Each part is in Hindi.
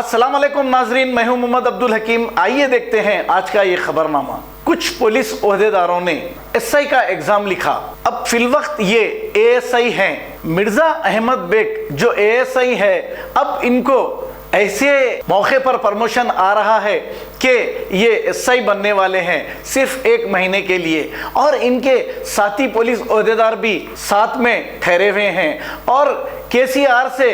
अस्सलाम वालेकुम नाजरीन, मैं हूं मोहम्मद अब्दुल हकीम। आइए देखते हैं आज का ये खबरनामा। कुछ पुलिस ओहदेदारों ने एसआई का एग्जाम लिखा। अब फिलवक्त ये एएसआई हैं। मिर्जा अहमद बेग जो एएसआई है, अब इनको ऐसे मौके पर प्रमोशन आ रहा है कि ये एसआई बनने वाले हैं सिर्फ 1 महीने के लिए, और इनके साथी पुलिस ओहदेदार भी साथ में ठहरे हुए हैं और केसीआर से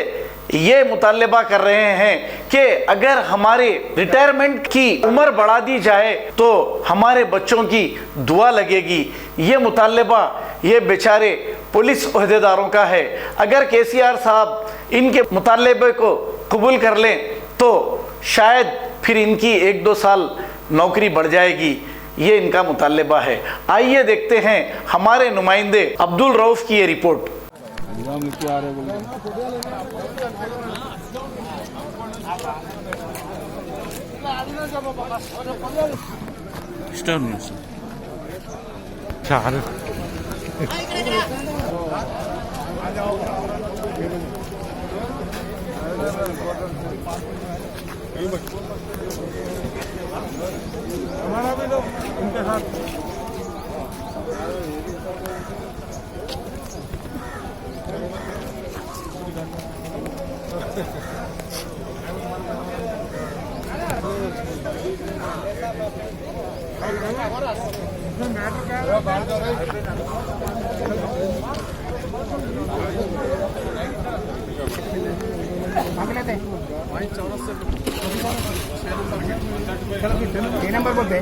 ये मुतालबा कर रहे हैं कि अगर हमारे रिटायरमेंट की उम्र बढ़ा दी जाए तो हमारे बच्चों की दुआ लगेगी। ये मुतालबा ये बेचारे पुलिस ओहदेदारों का है। अगर केसीआर साहब इनके मुतालबे को कबूल कर लें तो शायद फिर इनकी 1-2 साल नौकरी बढ़ जाएगी। ये इनका मुतालबा है। आइए देखते हैं हमारे नुमाइंदे अब्दुल रऊफ की ये रिपोर्ट। हमारा भी लोग उनके साथ ये नंबर बोलते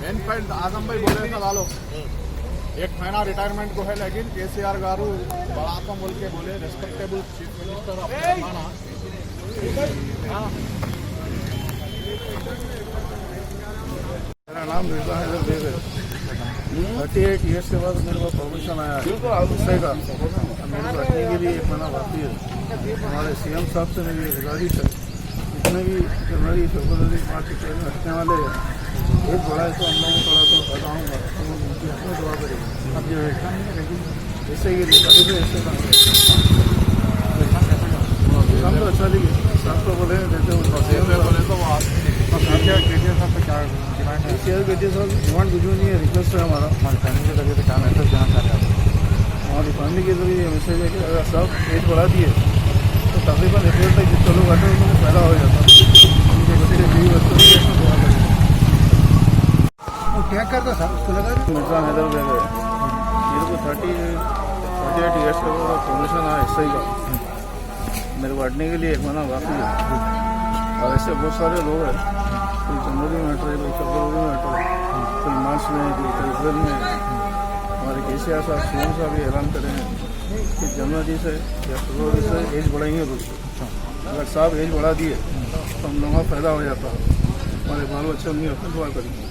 मेन पॉइंट आजम भाई बोले था लालो 1 महीना रिटायरमेंट को है, लेकिन केसीआर गारू बड़ा बोल के बोले respectable chief minister of Telangana. मेरा नाम मिर्जा हैदर बेग है। 38 ईयर्स के बाद मेरे को परमिशन आया है उससे का मेरे रखने के लिए 1 महीना बाकी है। हमारे सीएम साहब से मेरी गुजारिश है, जितने भी जनरली फेब्रुवरी मार्च के ट्रेन रखने वाले हैं, एक बड़ा है तो हम लोगों को थोड़ा तो बताऊँगा तो उनकी अपनी दुआ करेगी। अब ये ऐसे ही कभी भी ऐसे काम तो अच्छा लगे साहब तो बोले देते बोले तो डिमांड कुछ नहीं है, रिक्वेस्ट है हमारा फैमिली के लगे तो क्या मैसेज देना चाहते हैं। हमारी फैमिली के जरिए मैसेज है कि अगर सब एज बढ़ा दिए तो तकरीबन अप्रैल तक जितने लोग आते हैं उनको पैदा हो जाता है। उनके बच्चे भी बच्चों क्या करता साहब उसको लगा मिर्जा हैदर बेग है। मेरे को 38 ईयर्स का प्रमोशन आया एसआई का। मेरे को हटने के लिए 1 महीना बाकी है और ऐसे बहुत सारे लोग हैं। कोई जनवरी में हट रहे, कोई फरवरी में हट रहे, कोई मार्च में, कोई अप्रैल में। हमारे केसीआर साहब सीएम साहब भी ऐलान करेंगे कि जनवरी से या फरवरी से एज बढ़ाएंगे कुछ। अगर साहब एज बढ़ा दिए तो हम लोगों का फायदा हो जाता है। हमारे बाल बच्चे उनकी अपनी दुआ करेंगे।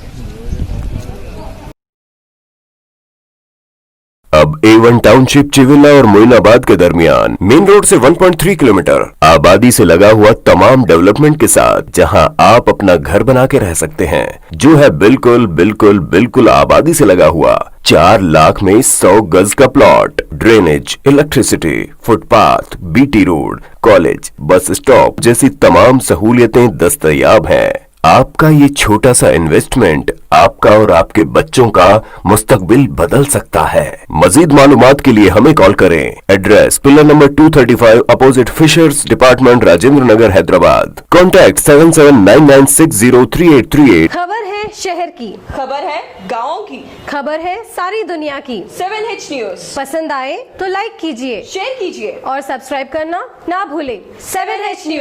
अब A1 टाउनशिप चिविला और मोइनाबाद के दरमियान मेन रोड से 1.3 किलोमीटर आबादी से लगा हुआ तमाम डेवलपमेंट के साथ जहां आप अपना घर बना के रह सकते हैं, जो है बिल्कुल बिल्कुल बिल्कुल आबादी से लगा हुआ। 4 लाख में 100 गज का plot, drainage, electricity, footpath, BT road, college, bus stop जैसी तमाम सहूलियतें दस्तयाब हैं। आपका ये छोटा सा इन्वेस्टमेंट आपका और आपके बच्चों का मुस्तकबिल बदल सकता है। मजीद मालूमात के लिए हमें कॉल करें। Address pillar number 235 opposite fishers department, Rajendra Nagar, Hyderabad. Contact 7799603838। खबर है शहर की, खबर है गाँव की, खबर है सारी दुनिया की। 7H न्यूज पसंद आए तो लाइक कीजिए, शेयर कीजिए और सब्सक्राइब करना ना भूले। 7H news.